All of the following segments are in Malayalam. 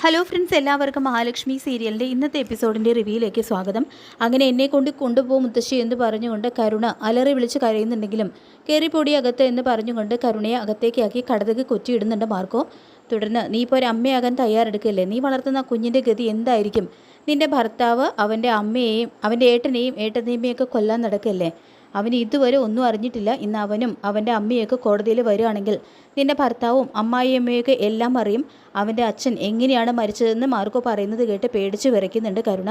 ഹലോ ഫ്രണ്ട്സ്, എല്ലാവർക്കും മഹാലക്ഷ്മി സീരിയലിൻ്റെ ഇന്നത്തെ എപ്പിസോഡിൻ്റെ റിവ്യൂയിലേക്ക് സ്വാഗതം. അങ്ങനെ എന്നെ കൊണ്ടുപോകും മുത്തശ്ശി എന്ന് പറഞ്ഞുകൊണ്ട് കരുണ അലറി വിളിച്ച് കരയുന്നുണ്ടെങ്കിലും കയറിപ്പൊടി അകത്ത് എന്ന് പറഞ്ഞുകൊണ്ട് കരുണയെ അകത്തേക്കാക്കി കടതക്ക് കൊറ്റിയിടുന്നുണ്ട് മാർക്കോ. തുടർന്ന് നീ ഇപ്പോൾ ഒരു അമ്മയാകാൻ തയ്യാറെടുക്കല്ലേ? നീ വളർത്തുന്ന കുഞ്ഞിൻ്റെ ഗതി എന്തായിരിക്കും? നിൻ്റെ ഭർത്താവ് അവൻ്റെ അമ്മയെയും അവൻ്റെ ഏട്ടനെയുമൊക്കെ കൊല്ലാൻ നടക്കല്ലേ? അവൻ ഇതുവരെ ഒന്നും അറിഞ്ഞിട്ടില്ല. ഇന്ന് അവനും അവൻ്റെ അമ്മയൊക്കെ കോടതിയിൽ വരികയാണെങ്കിൽ നിൻ്റെ ഭർത്താവും അമ്മായിയമ്മയൊക്കെ എല്ലാം അറിയും. അവൻ്റെ അച്ഛൻ എങ്ങനെയാണ് മരിച്ചതെന്ന് മാർക്കോ പറയുന്നത് കേട്ട് പേടിച്ച് വിറയ്ക്കുന്നുണ്ട് കരുണ.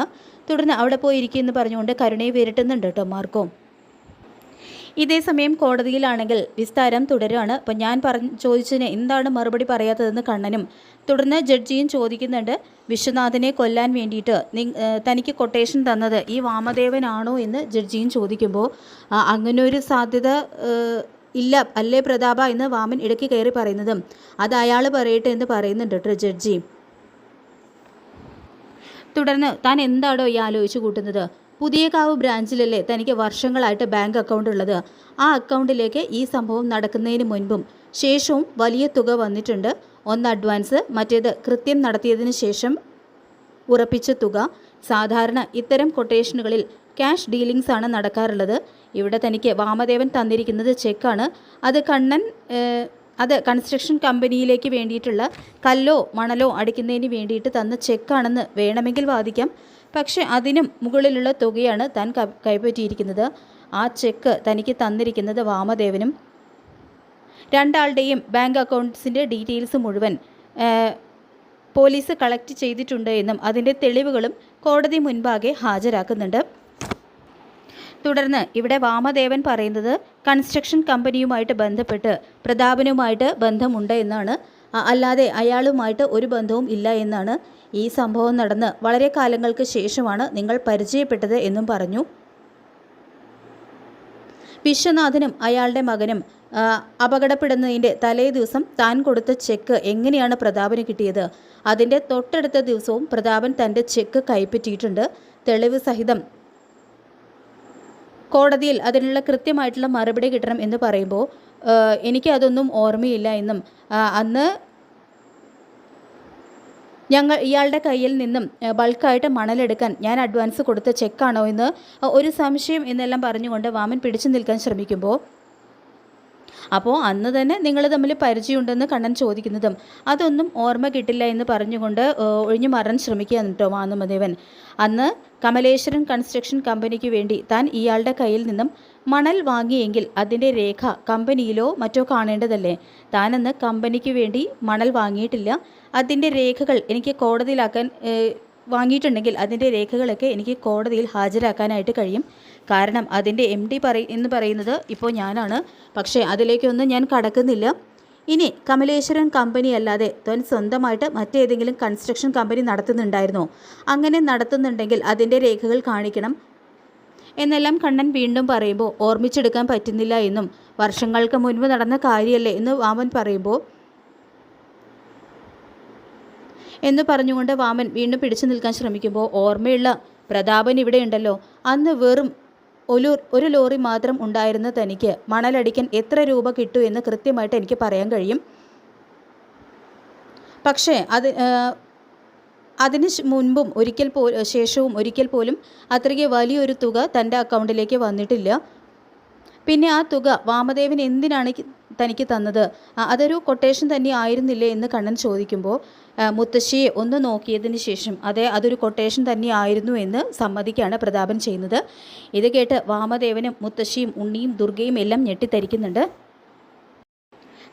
തുടർന്ന് അവിടെ പോയിരിക്കുമെന്ന് പറഞ്ഞുകൊണ്ട് കരുണയെ വിരട്ടുന്നുണ്ട് കേട്ടോ മാർക്കോ. ഇതേ സമയം കോടതിയിലാണെങ്കിൽ വിസ്താരം തുടരുകയാണ്. അപ്പം ഞാൻ ചോദിച്ചതിന് എന്താണ് മറുപടി പറയാത്തതെന്ന് കണ്ണനും തുടർന്ന് ജഡ്ജിയും ചോദിക്കുന്നുണ്ട്. വിശ്വനാഥനെ കൊല്ലാൻ വേണ്ടിയിട്ട് തനിക്ക് കൊട്ടേഷൻ തന്നത് ഈ വാമദേവനാണോ എന്ന് ജഡ്ജിയും ചോദിക്കുമ്പോൾ അങ്ങനൊരു സാധ്യത ഇല്ല അല്ലേ പ്രതാപ എന്ന് വാമൻ ഇടയ്ക്ക് കയറി പറയുന്നതും അത് അയാൾ പറയട്ടെ എന്ന് പറയുന്നുണ്ട് കേട്ടോ ജഡ്ജി. തുടർന്ന് താൻ എന്താണോ ഈ ആലോചിച്ച് കൂട്ടുന്നത്? പുതിയകാവ് ബ്രാഞ്ചിലല്ലേ തനിക്ക് വർഷങ്ങളായിട്ട് ബാങ്ക് അക്കൗണ്ട് ഉള്ളത്. ആ അക്കൗണ്ടിലേക്ക് ഈ സംഭവം നടക്കുന്നതിന് മുൻപും ശേഷവും വലിയ തുക വന്നിട്ടുണ്ട്. ഒന്ന് അഡ്വാൻസ്, മറ്റേത് കൃത്യം നടത്തിയതിന് ശേഷം ഉറപ്പിച്ച തുക. സാധാരണ ഇത്തരം കൊട്ടേഷനുകളിൽ ക്യാഷ് ഡീലിങ്സ് ആണ് നടക്കാറുള്ളത്. ഇവിടെ തനിക്ക് വാമദേവൻ തന്നിരിക്കുന്നത് ചെക്കാണ്. അത് കൺസ്ട്രക്ഷൻ കമ്പനിയിലേക്ക് വേണ്ടിയിട്ടുള്ള കല്ലോ മണലോ അടിക്കുന്നതിന് വേണ്ടിയിട്ട് തന്ന ചെക്കാണെന്ന് വേണമെങ്കിൽ വാദിക്കാം. പക്ഷേ അതിനും മുകളിലുള്ള തുകയാണ് താൻ കൈപ്പറ്റിയിരിക്കുന്നത്. ആ ചെക്ക് തനിക്ക് തന്നിരിക്കുന്നത് വാമദേവനും. രണ്ടാളുടെയും ബാങ്ക് അക്കൗണ്ട്സിൻ്റെ ഡീറ്റെയിൽസ് മുഴുവൻ പോലീസ് കളക്ട് ചെയ്തിട്ടുണ്ട് എന്നും അതിൻ്റെ തെളിവുകളും കോടതി മുൻപാകെ ഹാജരാക്കുന്നുണ്ട്. തുടർന്ന് ഇവിടെ വാമദേവൻ പറയുന്നത് കൺസ്ട്രക്ഷൻ കമ്പനിയുമായിട്ട് ബന്ധപ്പെട്ട് പ്രതാപനുമായിട്ട് ബന്ധമുണ്ട് എന്നാണ്, അല്ലാതെ അയാളുമായിട്ട് ഒരു ബന്ധവും ഇല്ല എന്നാണ്. ഈ സംഭവം നടന്ന് വളരെ കാലങ്ങൾക്ക് ശേഷമാണ് നിങ്ങൾ പരിചയപ്പെട്ടത് എന്നും പറഞ്ഞു. വിശ്വനാഥനും അയാളുടെ മകനും അപകടപ്പെടുന്നതിൻ്റെ തലേ ദിവസം താൻ കൊടുത്ത ചെക്ക് എങ്ങനെയാണ് പ്രതാപന് കിട്ടിയത്? അതിൻ്റെ തൊട്ടടുത്ത ദിവസവും പ്രതാപൻ തൻ്റെ ചെക്ക് കൈപ്പറ്റിയിട്ടുണ്ട്. തെളിവ് സഹിതം കോടതിയിൽ അതിനുള്ള കൃത്യമായിട്ടുള്ള മറുപടി കിട്ടണം എന്ന് പറയുമ്പോൾ എനിക്കതൊന്നും ഓർമ്മയില്ല എന്നും അന്ന് ഇയാളുടെ കയ്യിൽ നിന്നും ബൾക്കായിട്ട് മണലെടുക്കാൻ ഞാൻ അഡ്വാൻസ് കൊടുത്ത ചെക്കാണോ എന്ന് ഒരു സംശയം എന്നെല്ലാം പറഞ്ഞുകൊണ്ട് വാമൻ പിടിച്ചു നിൽക്കാൻ ശ്രമിക്കുമ്പോൾ അപ്പോൾ അന്ന് തന്നെ നിങ്ങൾ തമ്മിൽ പരിചയമുണ്ടെന്ന് കണ്ണൻ ചോദിക്കുന്നതും അതൊന്നും ഓർമ്മ കിട്ടില്ല എന്ന് പറഞ്ഞുകൊണ്ട് ഒഴിഞ്ഞു മാറാൻ ശ്രമിക്കുകയാണ് കേട്ടോ വാമദേവൻ. അന്ന് കമലേശ്വരൻ കൺസ്ട്രക്ഷൻ കമ്പനിക്ക് വേണ്ടി താൻ ഇയാളുടെ കയ്യിൽ നിന്നും മണൽ വാങ്ങിയെങ്കിൽ അതിൻ്റെ രേഖ കമ്പനിയിലോ മറ്റോ കാണേണ്ടതല്ലേ? താനന്ന് കമ്പനിക്ക് വേണ്ടി മണൽ വാങ്ങിയിട്ടില്ല. അതിൻ്റെ രേഖകൾ എനിക്ക് കോടതിയിലാക്കാൻ വാങ്ങിയിട്ടുണ്ടെങ്കിൽ അതിൻ്റെ രേഖകളൊക്കെ എനിക്ക് കോടതിയിൽ ഹാജരാക്കാനായിട്ട് കഴിയും. കാരണം അതിൻ്റെ MD എന്ന് പറയുന്നത് ഇപ്പോൾ ഞാനാണ്. പക്ഷേ അതിലേക്കൊന്നും ഞാൻ കടക്കുന്നില്ല. ഇനി കമലേശ്വരൻ കമ്പനി അല്ലാതെ താൻ സ്വന്തമായിട്ട് മറ്റേതെങ്കിലും കൺസ്ട്രക്ഷൻ കമ്പനി നടത്തുന്നുണ്ടായിരുന്നോ? അങ്ങനെ നടത്തുന്നുണ്ടെങ്കിൽ അതിൻ്റെ രേഖകൾ കാണിക്കണം എന്നെല്ലാം കണ്ണൻ വീണ്ടും പറയുമ്പോൾ ഓർമ്മിച്ചെടുക്കാൻ പറ്റുന്നില്ല എന്നും വർഷങ്ങൾക്ക് മുൻപ് നടന്ന കാര്യമല്ലേ എന്ന് വാമൻ പറയുമ്പോൾ എന്ന് പറഞ്ഞുകൊണ്ട് വാമൻ വീണ്ടും പിടിച്ചു നിൽക്കാൻ ശ്രമിക്കുമ്പോൾ ഓർമ്മയുള്ള പ്രതാപൻ ഇവിടെ ഉണ്ടല്ലോ. അന്ന് വെറും ഒരു ലോറി മാത്രം ഉണ്ടായിരുന്ന തനിക്ക് മണലടിക്കാൻ എത്ര രൂപ കിട്ടൂ എന്ന് കൃത്യമായിട്ട് എനിക്ക് പറയാൻ കഴിയും. പക്ഷേ അതിന് മുൻപും ശേഷവും ഒരിക്കൽ പോലും അത്രയ്ക്ക് വലിയൊരു തുക തൻ്റെ അക്കൗണ്ടിലേക്ക് വന്നിട്ടില്ല. പിന്നെ ആ തുക വാമദേവൻ എന്തിനാണ് തനിക്ക് തന്നത്? അതൊരു കൊട്ടേഷൻ തന്നെ ആയിരുന്നില്ലേ എന്ന് കണ്ണൻ ചോദിക്കുമ്പോൾ മുത്തശ്ശിയെ ഒന്ന് നോക്കിയതിന് ശേഷം അതൊരു കൊട്ടേഷൻ തന്നെ ആയിരുന്നു എന്ന് സമ്മതിക്കുകയാണ് പ്രതാപൻ ചെയ്യുന്നത്. ഇത് കേട്ട് വാമദേവനും മുത്തശ്ശിയും ഉണ്ണിയും ദുർഗയും എല്ലാം ഞെട്ടിത്തരിക്കുന്നുണ്ട്.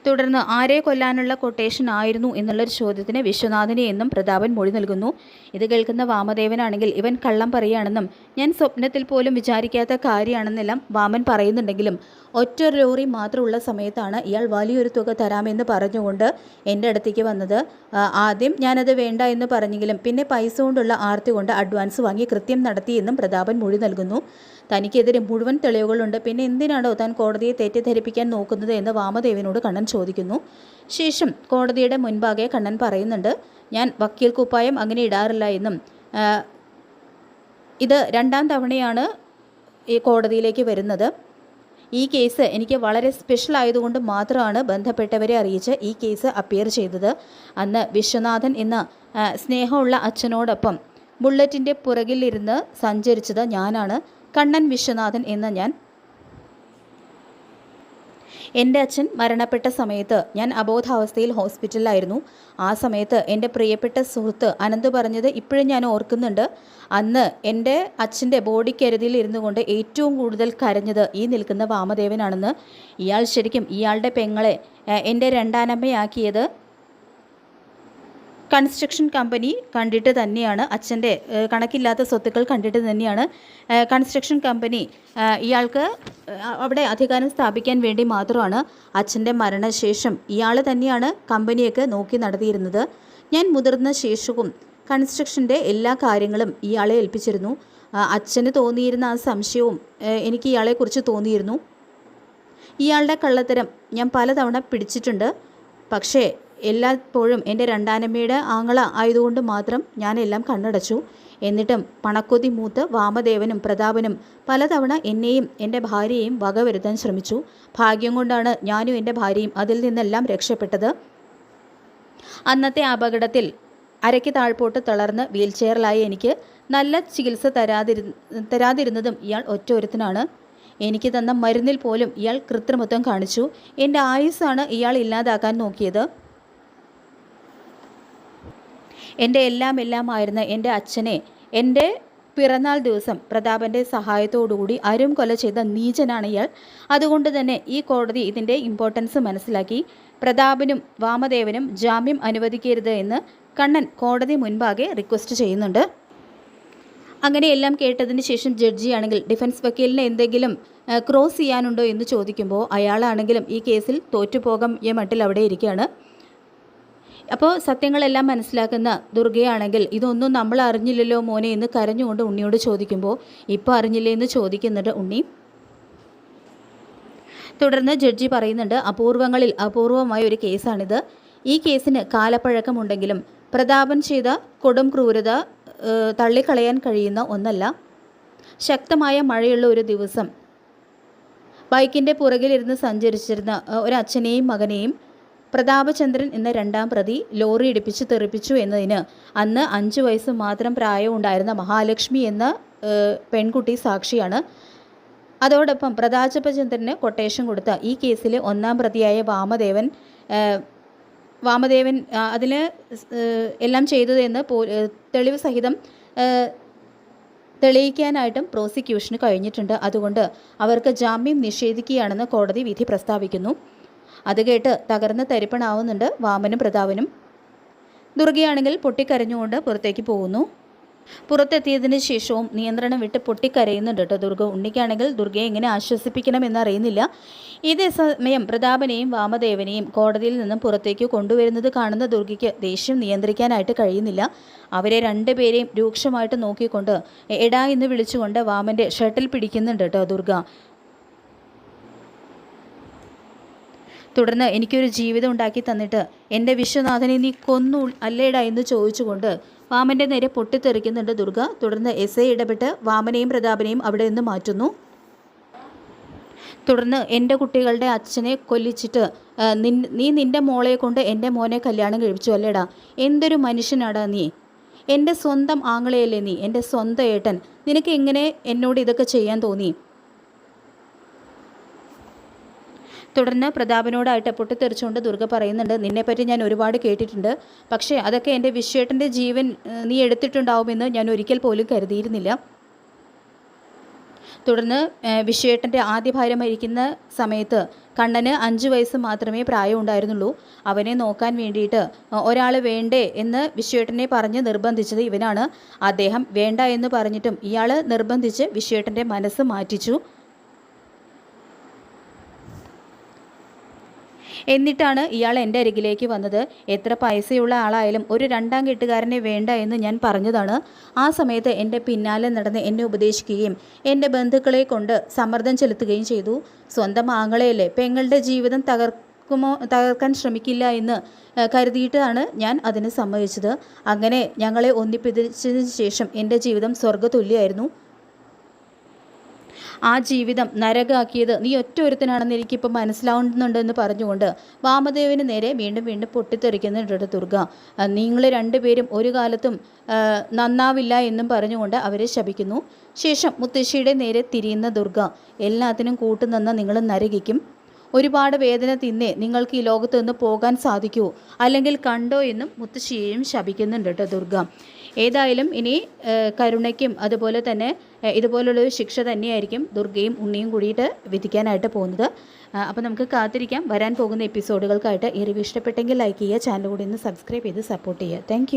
തുടർന്ന് ആരെ കൊല്ലാനുള്ള കൊട്ടേഷൻ ആയിരുന്നു എന്നുള്ളൊരു ചോദ്യത്തിന് വിശ്വനാഥനെ എന്നും പ്രതാപൻ മൊഴി നൽകുന്നു. ഇത് കേൾക്കുന്ന വാമദേവനാണെങ്കിൽ ഇവൻ കള്ളം പറയുകയാണെന്നും ഞാൻ സ്വപ്നത്തിൽ പോലും വിചാരിക്കാത്ത കാര്യമാണെന്നെല്ലാം വാമൻ പറയുന്നുണ്ടെങ്കിലും ഒറ്റ ലോറി മാത്രമുള്ള സമയത്താണ് ഇയാൾ വലിയൊരു തുക തരാമെന്ന് പറഞ്ഞുകൊണ്ട് എൻ്റെ അടുത്തേക്ക് വന്നത്. ആദ്യം ഞാനത് വേണ്ട എന്ന് പറഞ്ഞെങ്കിലും പിന്നെ പൈസ കൊണ്ടുള്ള ആർത്തി കൊണ്ട് അഡ്വാൻസ് വാങ്ങി കൃത്യം നടത്തിയെന്നും പ്രതാപൻ മൊഴി നൽകുന്നു. തനിക്കെതിരെ മുഴുവൻ തെളിവുകളുണ്ട്, പിന്നെ എന്തിനാണോ താൻ കോടതിയെ തെറ്റിദ്ധരിപ്പിക്കാൻ നോക്കുന്നത് എന്ന് വാമദേവനോട് കണ്ണൻ ചോദിക്കുന്നു. ശേഷം കോടതിയുടെ മുൻപാകെ കണ്ണൻ പറയുന്നുണ്ട്, ഞാൻ വക്കീൽ കുപ്പായം അങ്ങനെ ഇടാറില്ല എന്നും ഇത് 2ാം തവണയാണ് ഈ കോടതിയിലേക്ക് വരുന്നത്. ഈ കേസ് എനിക്ക് വളരെ സ്പെഷ്യൽ ആയതുകൊണ്ട് മാത്രമാണ് ബന്ധപ്പെട്ടവരെ അറിയിച്ച് ഈ കേസ് അപ്പിയർ ചെയ്തത്. അന്ന് വിശ്വനാഥൻ എന്ന സ്നേഹമുള്ള അച്ഛനോടൊപ്പം ബുള്ളറ്റിൻ്റെ പുറകിലിരുന്ന് സഞ്ചരിച്ചത് ഞാനാണ്, കണ്ണൻ വിശ്വനാഥൻ എന്ന ഞാൻ. എൻ്റെ അച്ഛൻ മരണപ്പെട്ട സമയത്ത് ഞാൻ അബോധാവസ്ഥയിൽ ഹോസ്പിറ്റലിലായിരുന്നു. ആ സമയത്ത് എൻ്റെ പ്രിയപ്പെട്ട സുഹൃത്ത് അനന്ത് പറഞ്ഞത് ഇപ്പോഴും ഞാൻ ഓർക്കുന്നുണ്ട്. അന്ന് എൻ്റെ അച്ഛൻ്റെ ബോഡിക്കരികിൽ ഇരുന്നു കൊണ്ട് ഏറ്റവും കൂടുതൽ കരഞ്ഞത് ഈ നിൽക്കുന്ന വാമദേവനാണെന്ന്. ഇയാൾ ശരിക്കും ഇയാളുടെ പെങ്ങളെ എൻ്റെ രണ്ടാനമ്മയാക്കിയത് കൺസ്ട്രക്ഷൻ കമ്പനി കണ്ടിട്ട് തന്നെയാണ്. അച്ഛൻ്റെ കണക്കില്ലാത്ത സ്വത്തുക്കൾ കണ്ടിട്ട് തന്നെയാണ് കൺസ്ട്രക്ഷൻ കമ്പനി ഇയാൾക്ക് അവിടെ അധികാരം സ്ഥാപിക്കാൻ വേണ്ടി മാത്രമാണ്. അച്ഛൻ്റെ മരണശേഷം ഇയാൾ തന്നെയാണ് കമ്പനിയൊക്കെ നോക്കി നടത്തിയിരുന്നത്. ഞാൻ മുതിർന്ന ശേഷവും കൺസ്ട്രക്ഷൻ്റെ എല്ലാ കാര്യങ്ങളും ഇയാളെ ഏൽപ്പിച്ചിരുന്നു. അച്ഛന് തോന്നിയിരുന്ന ആ സംശയവും എനിക്ക് ഇയാളെക്കുറിച്ച് തോന്നിയിരുന്നു. ഇയാളുടെ കള്ളത്തരം ഞാൻ പലതവണ പിടിച്ചിട്ടുണ്ട്. പക്ഷേ എല്ലായ്പ്പോഴും എൻ്റെ രണ്ടാനമ്മയുടെ ആങ്ങള ആയതുകൊണ്ട് മാത്രം ഞാനെല്ലാം കണ്ണടച്ചു. എന്നിട്ടും പണക്കൊതി മൂത്ത് വാമദേവനും പ്രതാപനും പലതവണ എന്നെയും എൻ്റെ ഭാര്യയെയും വകവരുത്താൻ ശ്രമിച്ചു. ഭാഗ്യം കൊണ്ടാണ് ഞാനും എൻ്റെ ഭാര്യയും അതിൽ നിന്നെല്ലാം രക്ഷപ്പെട്ടത്. അന്നത്തെ അപകടത്തിൽ അരയ്ക്ക് താഴ്പോട്ട് തളർന്ന് വീൽചെയറിലായി എനിക്ക് നല്ല ചികിത്സ തരാതിരുന്നതും ഇയാൾ ഒറ്റൊരുത്തനാണ്. എനിക്ക് തന്ന മരുന്നിൽ പോലും ഇയാൾ കൃത്രിമത്വം കാണിച്ചു. എൻ്റെ ആയുസ്സാണ് ഇയാൾ ഇല്ലാതാക്കാൻ നോക്കിയത്. എൻ്റെ എല്ലാമായിരുന്ന എൻ്റെ അച്ഛനെ എൻ്റെ പിറന്നാൾ ദിവസം പ്രതാപൻ്റെ സഹായത്തോടുകൂടി അരും കൊല ചെയ്ത നീചനാണ് ഇയാൾ. അതുകൊണ്ട് തന്നെ ഈ കോടതി ഇതിൻ്റെ ഇമ്പോർട്ടൻസ് മനസ്സിലാക്കി പ്രതാപനും വാമദേവനും ജാമ്യം അനുവദിക്കരുത് എന്ന് കണ്ണൻ കോടതി മുൻപാകെ റിക്വസ്റ്റ് ചെയ്യുന്നുണ്ട്. അങ്ങനെ എല്ലാം കേട്ടതിന് ശേഷം ജഡ്ജിയാണെങ്കിൽ ഡിഫൻസ് വക്കീലിനെ എന്തെങ്കിലും ക്രോസ് ചെയ്യാനുണ്ടോ എന്ന് ചോദിക്കുമ്പോൾ അയാളാണെങ്കിലും ഈ കേസിൽ തോറ്റുപോകാൻ മട്ടിൽ അവിടെ ഇരിക്കുകയാണ്. അപ്പോൾ സത്യങ്ങളെല്ലാം മനസ്സിലാക്കുന്ന ദുർഗയാണെങ്കിൽ ഇതൊന്നും നമ്മൾ അറിഞ്ഞില്ലല്ലോ മോനെ എന്ന് കരഞ്ഞുകൊണ്ട് ഉണ്ണിയോട് ചോദിക്കുമ്പോൾ ഇപ്പോൾ അറിഞ്ഞില്ലേ എന്ന് ചോദിക്കുന്നുണ്ട് ഉണ്ണി. തുടർന്ന് ജഡ്ജി പറയുന്നുണ്ട്, അപൂർവങ്ങളിൽ അപൂർവമായ ഒരു കേസാണിത്. ഈ കേസിന് കാലപ്പഴക്കമുണ്ടെങ്കിലും പ്രതാപൻ ചെയ്ത കൊടും ക്രൂരത തള്ളിക്കളയാൻ കഴിയുന്ന ഒന്നല്ല. ശക്തമായ മഴയുള്ള ഒരു ദിവസം ബൈക്കിൻ്റെ പുറകിലിരുന്ന് സഞ്ചരിച്ചിരുന്ന ഒരച്ഛനെയും മകനെയും പ്രതാപചന്ദ്രൻ എന്ന രണ്ടാം പ്രതി ലോറി ഇടിപ്പിച്ച് തെറിപ്പിച്ചു എന്നതിന് അന്ന് 5 വയസ്സ് മാത്രം പ്രായമുണ്ടായിരുന്ന മഹാലക്ഷ്മി എന്ന പെൺകുട്ടി സാക്ഷിയാണ്. അതോടൊപ്പം പ്രതാപചന്ദ്രന് കൊട്ടേഷൻ കൊടുത്ത ഈ കേസിലെ 1-ാം പ്രതിയായ വാമദേവൻ അതിന് എല്ലാം ചെയ്തതെന്ന് തെളിവ് സഹിതം തെളിയിക്കാനായിട്ടും പ്രോസിക്യൂഷന് കഴിഞ്ഞിട്ടുണ്ട്. അതുകൊണ്ട് അവർക്ക് ജാമ്യം നിഷേധിക്കുകയാണെന്ന് കോടതി വിധി പ്രസ്താവിക്കുന്നു. അത് കേട്ട് തകർന്ന് തരിപ്പണാവുന്നുണ്ട് വാമനും പ്രതാപനും. ദുർഗയാണെങ്കിൽ പൊട്ടിക്കരഞ്ഞുകൊണ്ട് പുറത്തേക്ക് പോകുന്നു. പുറത്തെത്തിയതിന് ശേഷവും നിയന്ത്രണം വിട്ട് പൊട്ടിക്കരയുന്നുണ്ട് കേട്ടോ ദുർഗ. ഉണ്ണിക്കാണെങ്കിൽ ദുർഗയെ എങ്ങനെ ആശ്വസിപ്പിക്കണമെന്നറിയുന്നില്ല. ഇതേ സമയം പ്രതാപനെയും വാമദേവനെയും കോടതിയിൽ നിന്നും പുറത്തേക്ക് കൊണ്ടുവരുന്നത് കാണുന്ന ദുർഗയ്ക്ക് ദേഷ്യം നിയന്ത്രിക്കാനായിട്ട് കഴിയുന്നില്ല. അവരെ രണ്ടുപേരെയും രൂക്ഷമായിട്ട് നോക്കിക്കൊണ്ട് എടാ എന്ന് വിളിച്ചുകൊണ്ട് വാമൻ്റെ ഷർട്ടിൽ പിടിക്കുന്നുണ്ട് കേട്ടോ ദുർഗ. തുടർന്ന് എനിക്കൊരു ജീവിതം ഉണ്ടാക്കി തന്നിട്ട് എൻ്റെ വിശ്വനാഥനെ നീ കൊന്നു അല്ലേടാ എന്ന് ചോദിച്ചുകൊണ്ട് വാമൻ്റെ നേരെ പൊട്ടിത്തെറിക്കുന്നുണ്ട് ദുർഗ. തുടർന്ന് എസ് ഐ ഇടപെട്ട് വാമനെയും പ്രതാപനെയും അവിടെ നിന്ന് മാറ്റുന്നു. തുടർന്ന് എൻ്റെ കുട്ടികളുടെ അച്ഛനെ കൊല്ലിച്ചിട്ട് നീ നിൻ്റെ മോളെ കൊണ്ട് എൻ്റെ മോനെ കല്യാണം കഴിപ്പിച്ചു അല്ലേടാ, എന്തൊരു മനുഷ്യനാടാ നീ, എൻ്റെ സ്വന്തം ആങ്ങളെയല്ലേ നീ, എൻ്റെ സ്വന്തം ഏട്ടൻ, നിനക്ക് എങ്ങനെ എന്നോട് ഇതൊക്കെ ചെയ്യാൻ തോന്നി? തുടർന്ന് പ്രതാപനോടായിട്ട് പൊട്ടിത്തെറിച്ചുകൊണ്ട് ദുർഗ പറയുന്നുണ്ട്, നിന്നെപ്പറ്റി ഞാൻ ഒരുപാട് കേട്ടിട്ടുണ്ട്, പക്ഷേ അതൊക്കെ എൻ്റെ വിശ്വേട്ടൻ്റെ ജീവൻ നീ എടുത്തിട്ടുണ്ടാവുമെന്ന് ഞാൻ ഒരിക്കൽ പോലും കരുതിയിരുന്നില്ല. തുടർന്ന് വിശ്വേട്ടൻ്റെ ആദ്യ ഭാര്യ മരിക്കുന്ന സമയത്ത് കണ്ണന് 5 വയസ്സ് മാത്രമേ പ്രായം ഉണ്ടായിരുന്നുള്ളൂ. അവനെ നോക്കാൻ വേണ്ടിയിട്ട് ഒരാൾ വേണ്ടേ എന്ന് വിശ്വേട്ടനെ പറഞ്ഞ് നിർബന്ധിച്ചത് ഇവനാണ്. അദ്ദേഹം വേണ്ട എന്ന് പറഞ്ഞിട്ടും ഇയാൾ നിർബന്ധിച്ച് വിശ്വേട്ടൻ്റെ മനസ്സ് മാറ്റിച്ചു. എന്നിട്ടാണ് ഇയാൾ എൻ്റെ അരികിലേക്ക് വന്നത്. എത്ര പൈസയുള്ള ആളായാലും ഒരു 2ാം കെട്ടുകാരനെ വേണ്ട എന്ന് ഞാൻ പറഞ്ഞതാണ്. ആ സമയത്ത് എൻ്റെ പിന്നാലെ നടന്ന് എന്നെ ഉപദേശിക്കുകയും എൻ്റെ ബന്ധുക്കളെ കൊണ്ട് സമ്മർദ്ദം ചെലുത്തുകയും ചെയ്തു. സ്വന്തം ആങ്ങളെയല്ലേ, പെങ്ങളുടെ ജീവിതം തകർക്കാൻ ശ്രമിക്കില്ല എന്ന് കരുതിയിട്ടാണ് ഞാൻ അതിന് സമ്മതിച്ചത്. അങ്ങനെ ഞങ്ങളെ ഒന്നിപ്പിച്ചതിന് ശേഷം എൻ്റെ ജീവിതം സ്വർഗ്ഗതുല്യമായിരുന്നു. ആ ജീവിതം നരകാക്കിയത് നീ ഒറ്റ ഒരുത്തനാണെന്ന് എനിക്കിപ്പോൾ മനസ്സിലാവുന്നുണ്ടെന്ന് പറഞ്ഞുകൊണ്ട് വാമദേവന് നേരെ വീണ്ടും വീണ്ടും പൊട്ടിത്തെറിക്കുന്നുണ്ട് ദുർഗ. നിങ്ങൾ രണ്ടുപേരും ഒരു കാലത്തും നന്നാവില്ല എന്നും പറഞ്ഞുകൊണ്ട് അവരെ ശപിക്കുന്നു. ശേഷം മുത്തശ്ശിയുടെ നേരെ തിരിയുന്ന ദുർഗ, എല്ലാത്തിനും കൂട്ടുനിന്ന നിങ്ങൾ നരകിക്കും. ഒരുപാട് വേദന തിന്നേ നിങ്ങൾക്ക് ഈ ലോകത്ത് നിന്ന് പോകാൻ സാധിക്കൂ, അല്ലെങ്കിൽ കണ്ടോ എന്നും മുത്തശ്ശിയെയും ശപിക്കുന്നുണ്ട് കേട്ടോ ദുർഗ. ഏതായാലും ഇനി കരുണയ്ക്കും അതുപോലെ തന്നെ ഇതുപോലുള്ളൊരു ശിക്ഷ തന്നെയായിരിക്കും ദുർഗയും ഉണ്ണിയും കൂടിയിട്ട് വിധിക്കാനായിട്ട് പോകുന്നത്. അപ്പോൾ നമുക്ക് കാത്തിരിക്കാം വരാൻ പോകുന്ന എപ്പിസോഡുകൾക്കായിട്ട്. ഈ റിവ്യൂ ഇഷ്ടപ്പെട്ടെങ്കിൽ ലൈക്ക് ചെയ്യുക, ചാനൽ കൂടി ഒന്ന് സബ്സ്ക്രൈബ് ചെയ്ത് സപ്പോർട്ട് ചെയ്യുക. താങ്ക്